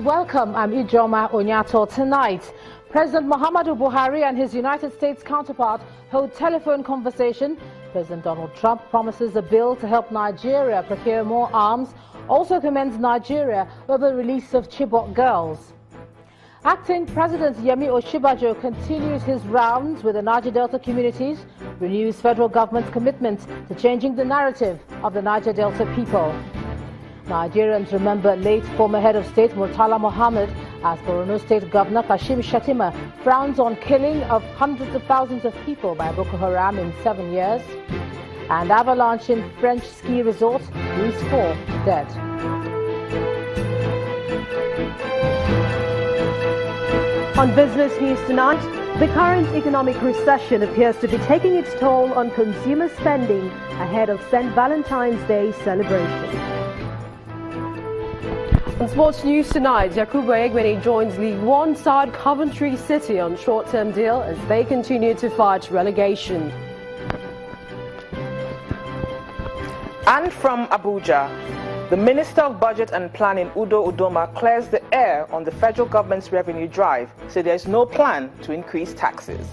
welcome. I'm Ijoma Onyato. Tonight, President Muhammadu Buhari and his United States counterpart hold telephone conversation. President Donald Trump promises a bill to help Nigeria procure more arms, also commends Nigeria over the release of Chibok girls. Acting President Yemi Osinbajo continues his rounds with the Niger Delta communities, renews federal government's commitment to changing the narrative of the Niger Delta people. Nigerians remember late former head of state Murtala Mohammed as Borno State Governor Kashim Shettima frowns on killing of hundreds of thousands of people by Boko Haram in 7 years. And avalanche in French ski resort leaves 4 dead. On business news tonight, the current economic recession appears to be taking its toll on consumer spending ahead of St. Valentine's Day celebration. On sports news tonight, Yakubu Egbene joins League One side Coventry City on short-term deal as they continue to fight relegation. And from Abuja, the Minister of Budget and Planning, Udo Udoma, clears the air on the federal government's revenue drive, so there is no plan to increase taxes.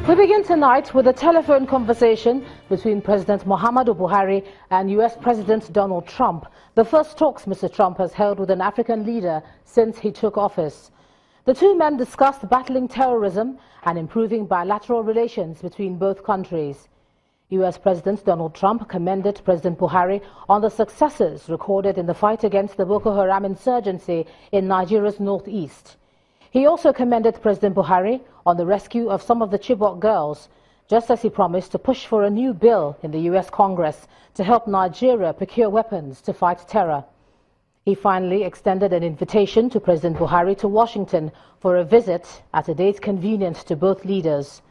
We begin tonight with a telephone conversation between President Muhammadu Buhari and US President Donald Trump, the first talks Mr. Trump has held with an African leader since he took office. The two men discussed battling terrorism and improving bilateral relations between both countries. US President Donald Trump commended President Buhari on the successes recorded in the fight against the Boko Haram insurgency in Nigeria's northeast. He also commended President Buhari on the rescue of some of the Chibok girls, just as he promised to push for a new bill in the US Congress to help Nigeria procure weapons to fight terror. He finally extended an invitation to President Buhari to Washington for a visit at a date convenient to both leaders.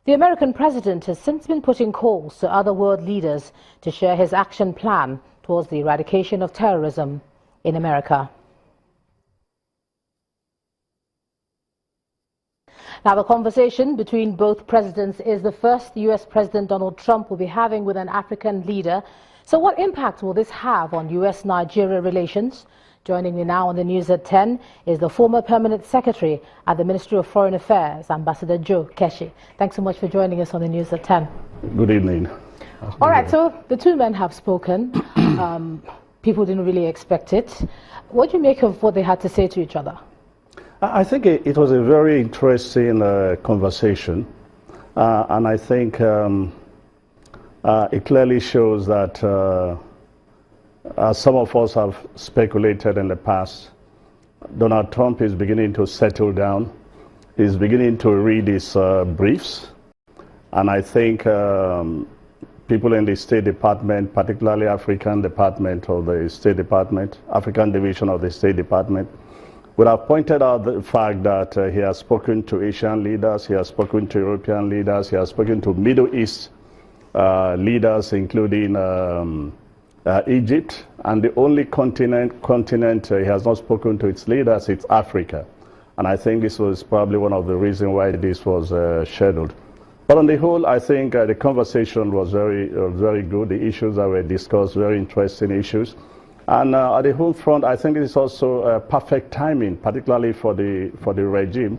The American president has since been putting calls to other world leaders to share his action plan towards the eradication of terrorism in America. Now, the conversation between both presidents is the first US President Donald Trump will be having with an African leader. So what impact will this have on US-Nigeria relations? Joining me now on the news at 10 is the former permanent secretary at the Ministry of Foreign Affairs, Ambassador Joe Keshi. Thanks so much for joining us on the news at 10. Good evening. All right, so the two men have spoken. People didn't really expect it. What do you make of what they had to say to each other? I think it was a very interesting conversation, and I think it clearly shows that, as some of us have speculated in the past, Donald Trump is beginning to settle down. He's beginning to read his briefs, and I think people in the State Department, particularly African Department of the State Department, African Division of the State Department, would have pointed out the fact that he has spoken to Asian leaders, he has spoken to European leaders, he has spoken to Middle East leaders, including Egypt, and the only continent he has not spoken to its leaders is Africa. And I think this was probably one of the reasons why this was scheduled. But on the whole, I think the conversation was very good. The issues that were discussed, very interesting issues. And at the home front, I think it is also perfect timing, particularly for the regime.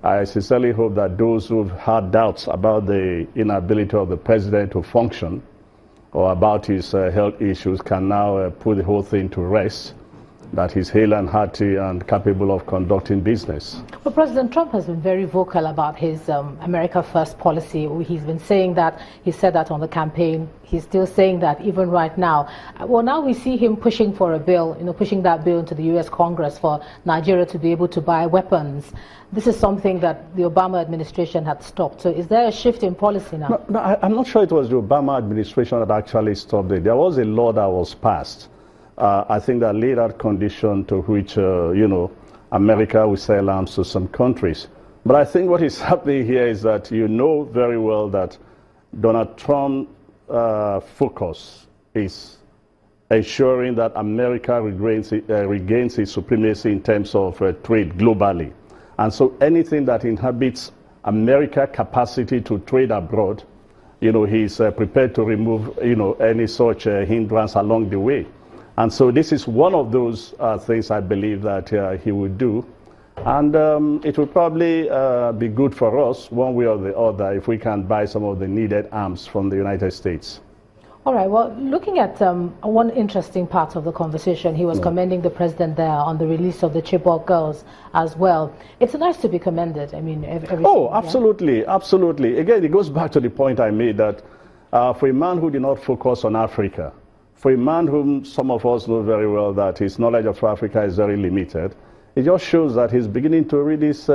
I sincerely hope that those who've had doubts about the inability of the president to function or about his health issues can now put the whole thing to rest, that he's hale and hearty and capable of conducting business. Well, President Trump has been very vocal about his America First policy. He's been saying that, he said that on the campaign. He's still saying that even right now. Well, now we see him pushing for a bill, pushing that bill into the US Congress for Nigeria to be able to buy weapons. This is something that the Obama administration had stopped. So is there a shift in policy now? No, I'm not sure it was the Obama administration that actually stopped it. There was a law that was passed. I think that laid out condition to which, America will sell arms to some countries. But I think what is happening here is that you know very well that Donald Trump's focus is ensuring that America regains its supremacy in terms of trade globally. And so anything that inhibits America's capacity to trade abroad, he's prepared to remove, any such hindrance along the way. And so this is one of those things I believe that he would do. And it will probably be good for us, one way or the other, if we can buy some of the needed arms from the United States. All right. Well, looking at one interesting part of the conversation, he was commending the president there on the release of the Chibok girls as well. It's nice to be commended. I mean, absolutely, yeah? Absolutely. Again, it goes back to the point I made that for a man who did not focus on Africa, for a man whom some of us know very well that his knowledge of Africa is very limited, it just shows that he's beginning to read his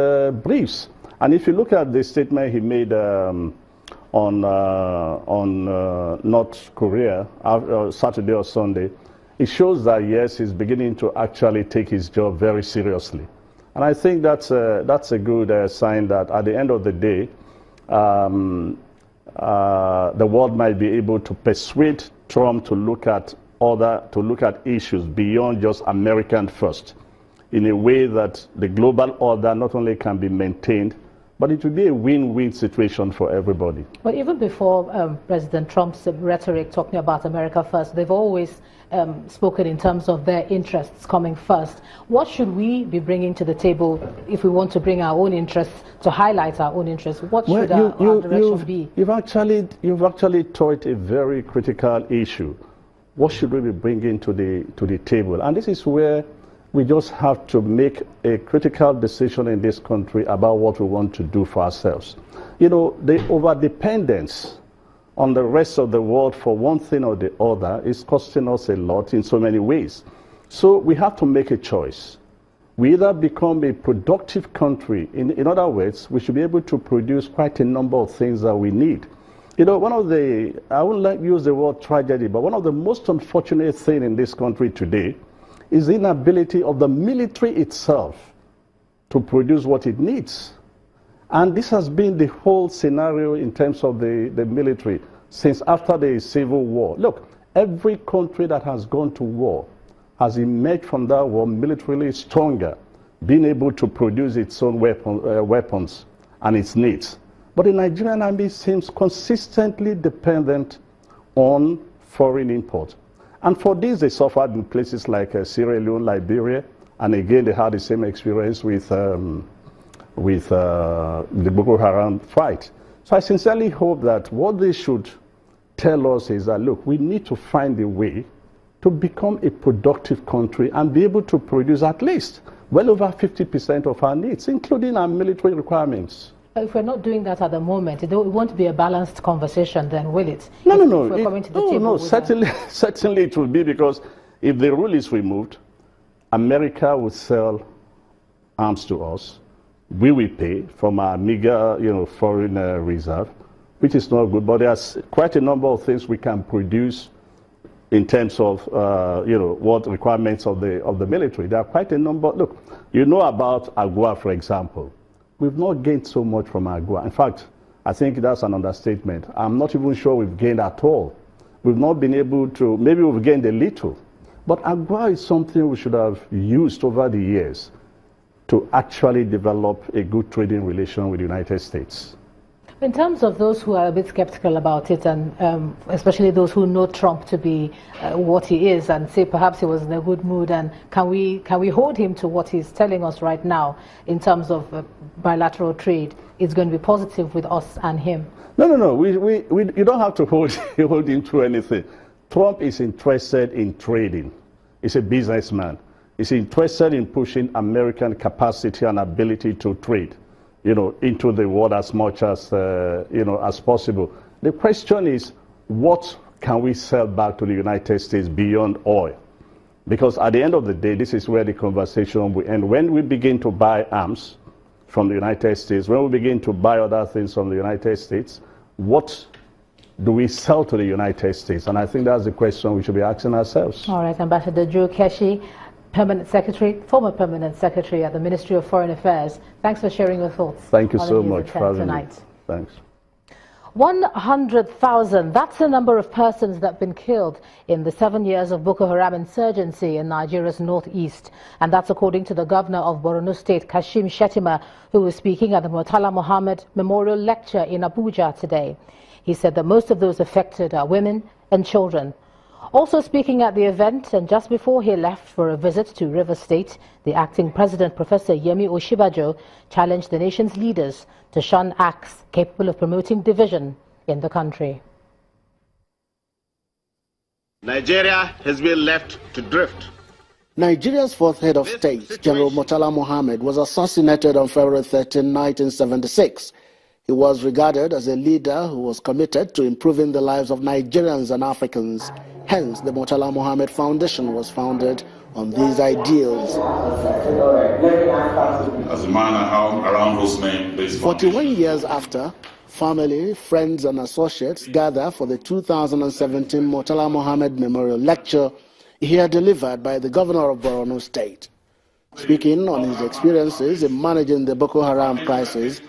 briefs. And if you look at the statement he made on North Korea, Saturday or Sunday, it shows that, yes, he's beginning to actually take his job very seriously. And I think that's a good sign that at the end of the day, the world might be able to persuade Trump to look at issues beyond just American first, in a way that the global order not only can be maintained, but it will be a win-win situation for everybody. But even before President Trump's rhetoric talking about America first, they've always spoken in terms of their interests coming first. What should we be bringing to the table if we want to bring our own interests, to highlight our own interests? What should our direction be? You've actually touched a very critical issue. What should we be bringing to the table? And this is where we just have to make a critical decision in this country about what we want to do for ourselves. The overdependence on the rest of the world for one thing or the other is costing us a lot in so many ways. So we have to make a choice. We either become a productive country, in other words, we should be able to produce quite a number of things that we need. I wouldn't like to use the word tragedy, but one of the most unfortunate things in this country today is the inability of the military itself to produce what it needs. And this has been the whole scenario in terms of the military since after the Civil War. Look, every country that has gone to war has emerged from that war militarily stronger, being able to produce its own weapons and its needs. But the Nigerian army seems consistently dependent on foreign import. And for this, they suffered in places like Sierra Leone, Liberia, and again, they had the same experience with the Boko Haram fight. So I sincerely hope that what they should tell us is that, look, we need to find a way to become a productive country and be able to produce at least well over 50% of our needs, including our military requirements. If we're not doing that at the moment, it won't be a balanced conversation then, will it? Certainly it will be, because if the rule is removed, America will sell arms to us. We will pay from our meager, foreign reserve, which is not good. But there's quite a number of things we can produce in terms of, what requirements of the military. There are quite a number. Look, about AGUA, for example. We've not gained so much from AGUA. In fact, I think that's an understatement. I'm not even sure we've gained at all. We've not been able to, maybe we've gained a little. But AGUA is something we should have used over the years to actually develop a good trading relation with the United States. In terms of those who are a bit skeptical about it, and especially those who know Trump to be what he is, and say perhaps he was in a good mood, and can we hold him to what he's telling us right now in terms of bilateral trade? It's going to be positive with us and him. No. You don't have to hold him to anything. Trump is interested in trading. He's a businessman. He's interested in pushing American capacity and ability to trade, into the world as much as, as possible. The question is, what can we sell back to the United States beyond oil? Because at the end of the day, this is where the conversation will end. When we begin to buy arms from the United States, when we begin to buy other things from the United States, what do we sell to the United States? And I think that's the question we should be asking ourselves. All right, Ambassador Joe Keshi, former Permanent Secretary at the Ministry of Foreign Affairs. Thanks for sharing your thoughts. Thank you so much for having me. Thanks. 100,000, that's the number of persons that have been killed in the 7 years of Boko Haram insurgency in Nigeria's northeast. And that's according to the governor of Borno State, Kashim Shettima, who was speaking at the Murtala Muhammad Memorial Lecture in Abuja today. He said that most of those affected are women and children. Also speaking at the event, and just before he left for a visit to Rivers State, the acting president, Professor Yemi Oshibajo, challenged the nation's leaders to shun acts capable of promoting division in the country. Nigeria has been left to drift. Nigeria's fourth head of state, General Murtala Muhammad, was assassinated on February 13, 1976. He was regarded as a leader who was committed to improving the lives of Nigerians and Africans. Hence, the Murtala Muhammad Foundation was founded on these ideals. As a man around whose name this 41 years after, family, friends and associates gather for the 2017 Murtala Muhammad Memorial Lecture here delivered by the governor of Borno State. Speaking on his experiences in managing the Boko Haram crisis,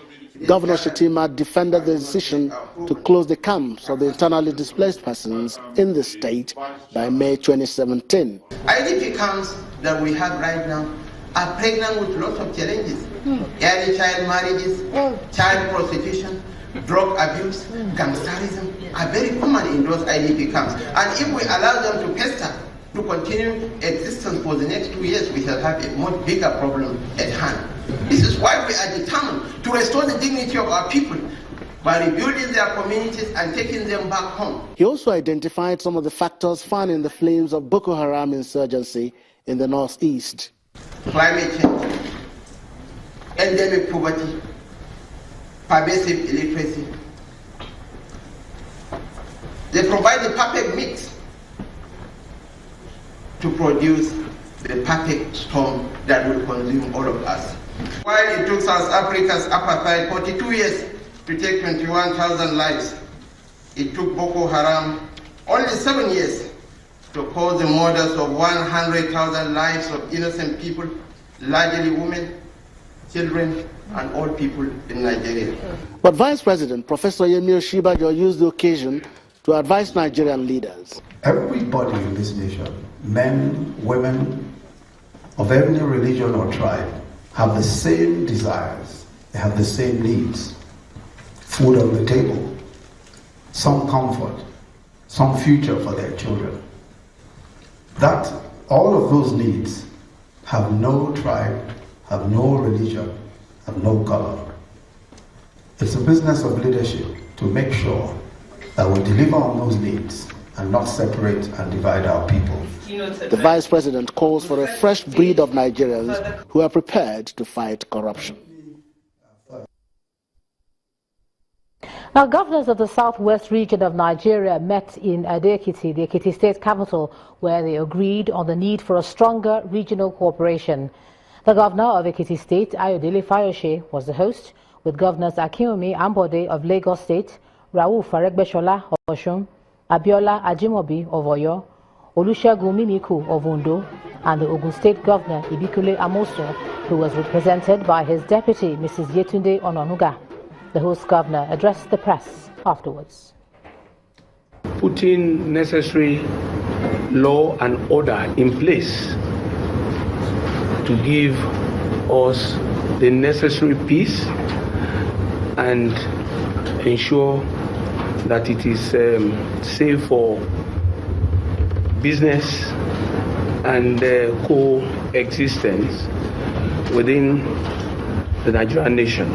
Governor Shettima defended the decision to close the camps of the internally displaced persons in the state by May 2017. IDP camps that we have right now are pregnant with lots of challenges. Early child marriages, child prostitution, drug abuse, gangsterism are very common in those IDP camps. And if we allow them to pester, to continue existence for the next 2 years, we shall have a much bigger problem at hand. This is why we are determined to restore the dignity of our people by rebuilding their communities and taking them back home. He also identified some of the factors fanning the flames of Boko Haram insurgency in the northeast. Climate change, endemic poverty, pervasive illiteracy. They provide the perfect mix to produce the perfect storm that will consume all of us. While it took South Africa's apartheid 42 years to take 21,000 lives, it took Boko Haram only 7 years to cause the murders of 100,000 lives of innocent people, largely women, children, and old people in Nigeria. But Vice President Professor Yemi Oshibajo used the occasion to advise Nigerian leaders. Everybody in this nation, men, women, of every religion or tribe, have the same desires, they have the same needs. Food on the table, some comfort, some future for their children. That all of those needs have no tribe, have no religion, have no color. It's a business of leadership to make sure that we deliver on those needs and not separate and divide our people. The Vice President calls for a fresh breed of Nigerians who are prepared to fight corruption. Now, governors of the southwest region of Nigeria met in Ado-Ekiti, the Ekiti state capital, where they agreed on the need for a stronger regional cooperation. The governor of Ekiti state, Ayodele Fayose, was the host, with governors Akinwumi Ambode of Lagos state, Rauf Aregbesola of Osun, Abiola Ajimobi of Oyo, Olusegun Mimiku of Ondo, and the Ogun State Governor Ibikule Amosun, who was represented by his deputy, Mrs. Yetunde Ononuga. The host governor addressed the press afterwards. Putting necessary law and order in place to give us the necessary peace and ensure that it is safe for business and coexistence within the Nigerian nation.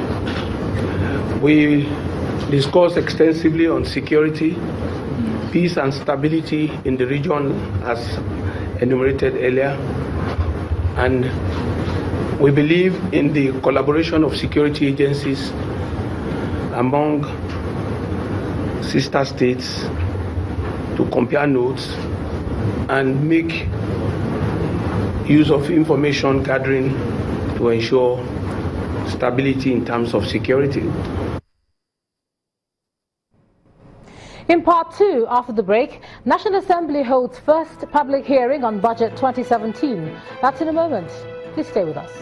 We discussed extensively on security, peace and stability in the region as enumerated earlier, and we believe in the collaboration of security agencies among sister states to compare notes and make use of information gathering to ensure stability in terms of security. In part two, after the break, National Assembly holds first public hearing on Budget 2017. That's in a moment. Please stay with us.